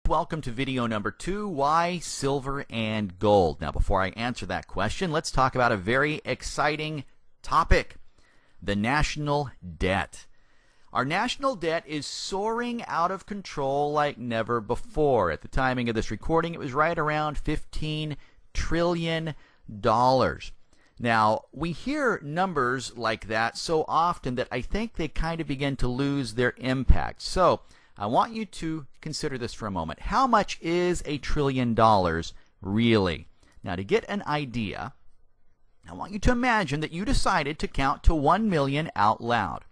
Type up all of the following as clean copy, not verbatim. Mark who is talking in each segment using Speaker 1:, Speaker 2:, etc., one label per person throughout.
Speaker 1: welcome to video number 2, why silver and gold. Now before I answer that question, let's talk about a very exciting topic, the national debt. Our national debt is soaring out of control like never before. At the timing of this recording, it was right around $15 trillion. Now, we hear numbers like that so often that I think they kind of begin to lose their impact. So, I want you to consider this for a moment. How much is $1 trillion really? Now, to get an idea, I want you to imagine that you decided to count to 1 million out loud.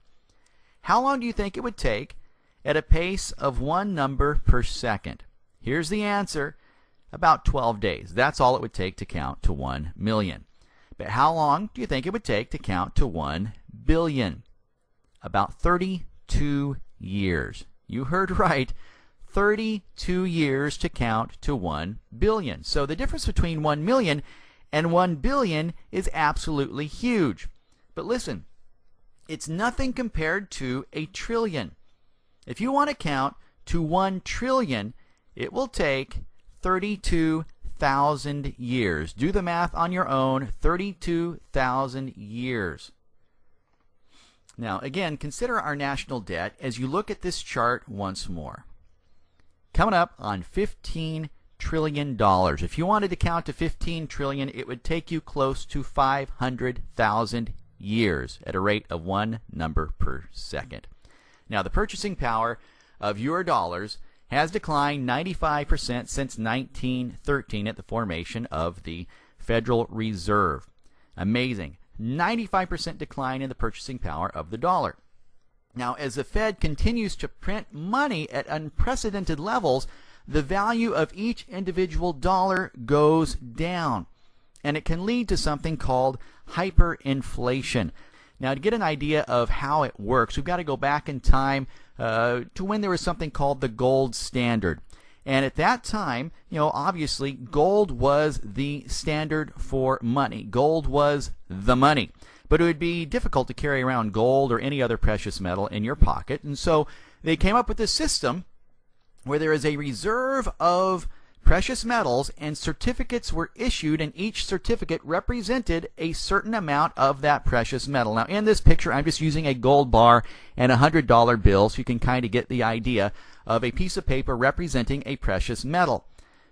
Speaker 1: How long do you think it would take at a pace of one number per second? Here's the answer. About 12 days. That's all it would take to count to 1 million. But how long do you think it would take to count to 1 billion? About 32 years. You heard right. 32 years to count to 1 billion. So the difference between 1 million and 1 billion is absolutely huge. But listen, it's nothing compared to $1 trillion. If you want to count to 1 trillion, it will take 32,000 years. Do the math on your own. 32,000 years. Now, again, consider our national debt as you look at this chart once more. Coming up on $15 trillion. If you wanted to count to 15 trillion, it would take you close to 500,000 years at a rate of one number per second. Now, the purchasing power of your dollars has declined 95% since 1913 at the formation of the Federal Reserve. Amazing. 95% decline in the purchasing power of the dollar. Now, as the Fed continues to print money at unprecedented levels, the value of each individual dollar goes down, and it can lead to something called hyperinflation. Now, to get an idea of how it works, we've got to go back in time to when there was something called the gold standard. And at that time, obviously gold was the standard for money. Gold was the money. But it would be difficult to carry around gold or any other precious metal in your pocket. And so they came up with this system where there is a reserve of precious metals and certificates were issued, and each certificate represented a certain amount of that precious metal. Now, in this picture, I'm just using a gold bar and a $100 bill so you can kind of get the idea of a piece of paper representing a precious metal.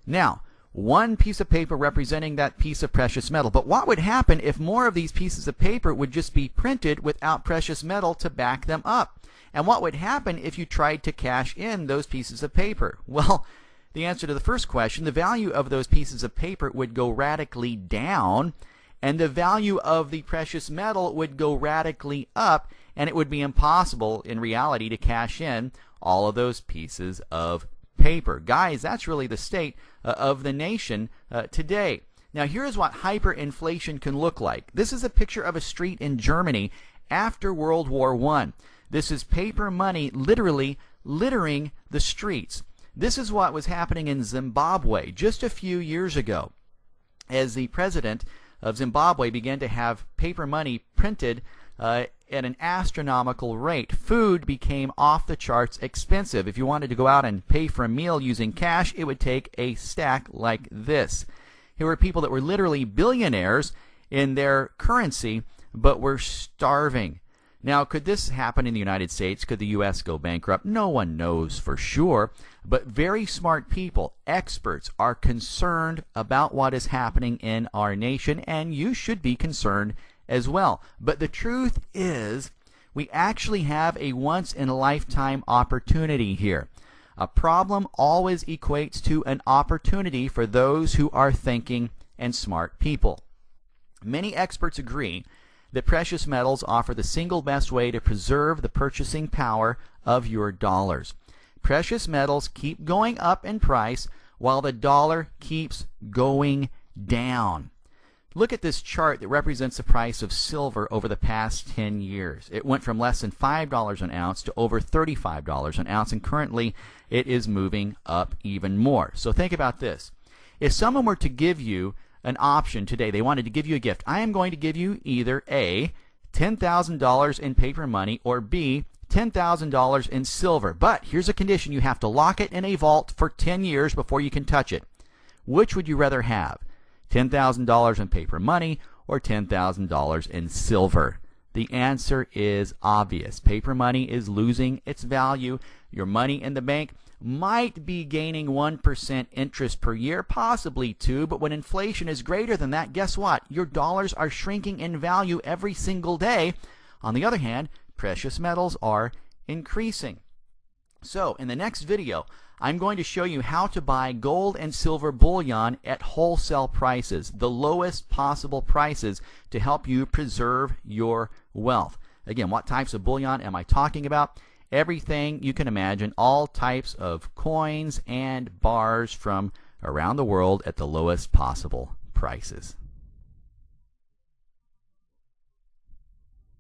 Speaker 1: Now, one piece of paper representing that piece of precious metal. But what would happen if more of these pieces of paper would just be printed without precious metal to back them up? And what would happen if you tried to cash in those pieces of paper? Well, the answer to the first question, the value of those pieces of paper would go radically down, and the value of the precious metal would go radically up, and it would be impossible in reality to cash in all of those pieces of paper. Guys, that's really the state of the nation today. Now, here's what hyperinflation can look like. This is a picture of a street in Germany after World War I. This is paper money literally littering the streets. This is what was happening in Zimbabwe just a few years ago, as the president of Zimbabwe began to have paper money printed at an astronomical rate. Food became off the charts expensive. If you wanted to go out and pay for a meal using cash, it would take a stack like this. Here were people that were literally billionaires in their currency, but were starving. Now, could this happen in the United States? Could the U.S. go bankrupt? No one knows for sure, but very smart people, experts, are concerned about what is happening in our nation, and you should be concerned as well. But the truth is, we actually have a once-in-a-lifetime opportunity here. A problem always equates to an opportunity for those who are thinking and smart people. Many experts agree that precious metals offer the single best way to preserve the purchasing power of your dollars. Precious metals keep going up in price while the dollar keeps going down. Look at this chart that represents the price of silver over the past 10 years. It went from less than $5 an ounce to over $35 an ounce, and currently it is moving up even more. So think about this. If someone were to give you an option today, they wanted to give you a gift, I am going to give you either A, $10,000 in paper money, or B, $10,000 in silver. But here's a condition: you have to lock it in a vault for 10 years before you can touch it. Which would you rather have? $10,000 in paper money or $10,000 in silver? The answer is obvious. Paper money is losing its value. Your money in the bank might be gaining 1% interest per year, possibly 2%, but when inflation is greater than that, guess what? Your dollars are shrinking in value every single day. On the other hand, precious metals are increasing. So in the next video, I'm going to show you how to buy gold and silver bullion at wholesale prices, the lowest possible prices, to help you preserve your wealth. Again, what types of bullion am I talking about? Everything you can imagine, all types of coins and bars from around the world at the lowest possible prices.